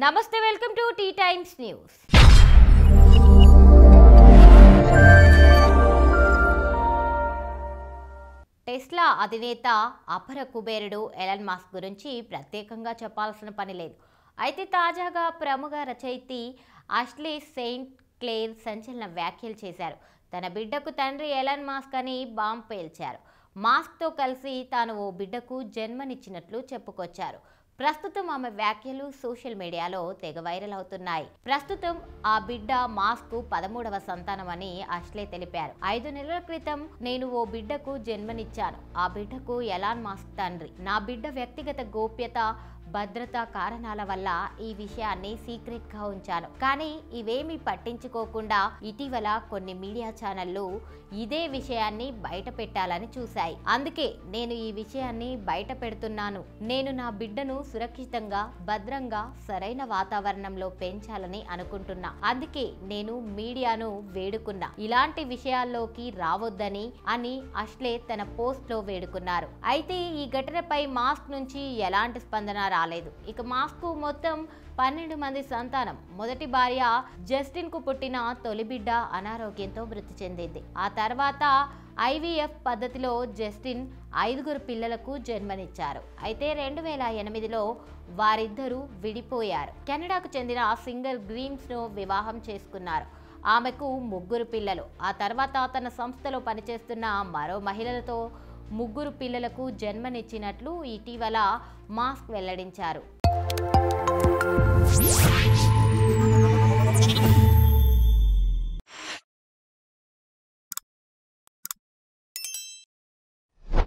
నమస్తే welcome to T Times news. Tesla అధినేత అపర కుబేరుడు ఎలన్ మస్క్ గురించి ప్రత్యేకంగా చెప్పాల్సిన పని లేదు. అయితే తాజాగా ప్రముఖ రచయిత అష్లీ సెయింట్ క్లేర్ సంచలన వ్యాఖ్యలు చేశారు. తన బిడ్డకు తండ్రి ఎలన్ మస్క్ అని బాంబ్ పేల్చారు. మాస్క్తో కలిసి తాను ఓ బిడ్డకు జన్మనిచ్చినట్లు చెప్పుకొచ్చారు. ప్రస్తుతం ఆమె వ్యాఖ్యలు సోషల్ మీడియాలో తెగ వైరల్ అవుతున్నాయి. ప్రస్తుతం ఆ బిడ్డ మాస్క్ 13వ సంతానమని అష్లే తెలిపారు. 5 నెలల క్రితం నేను ఓ బిడ్డకు జన్మనిచ్చాను. ఆ బిడ్డకు ఎలాన్ మస్క్ తండ్రి. నా బిడ్డ వ్యక్తిగత గోప్యత భద్రతా కారణాల వల్ల ఈ విషయాన్ని సీక్రెట్ గా ఉంచాను. కానీ ఇవేమీ పట్టించుకోకుండా ఇటీవల కొన్ని మీడియా ఛానళ్లు ఇదే విషయాన్ని బయట పెట్టాలని చూశాయి. అందుకే నేను ఈ విషయాన్ని బయట పెడుతున్నాను. నేను నా బిడ్డను సురక్షితంగా భద్రంగా సరైన వాతావరణంలో పెంచాలని అనుకుంటున్నా. అందుకే నేను మీడియాను వేడుకున్నా ఇలాంటి విషయాల్లోకి రావద్దని అని అష్లే తన పోస్ట్ లో వేడుకున్నారు. అయితే ఈ ఘటనపై మాస్క్ నుంచి ఎలాంటి స్పందన రాలేదు. ఇక మాస్క్ మొత్తం 12 మంది సంతానం. మొదటి భార్య జస్టిన్ కు పుట్టిన తొలి బిడ్డ అనారోగ్యంతో మృతి చెందింది. ఆ తర్వాత IVF పద్ధతిలో జస్టిన్ 5 పిల్లలకు జన్మనిచ్చారు. అయితే 2008లో వారిద్దరూ విడిపోయారు. కెనడాకు చెందిన సింగర్ గ్రీమ్స్ ను వివాహం చేసుకున్నారు. ఆమెకు 3 పిల్లలు. ఆ తర్వాత తన సంస్థలో పనిచేస్తున్న మరో మహిళలతో 3 పిల్లలకు జన్మనిచ్చినట్లు ఇటీవల మాస్క్ వెల్లడించారు.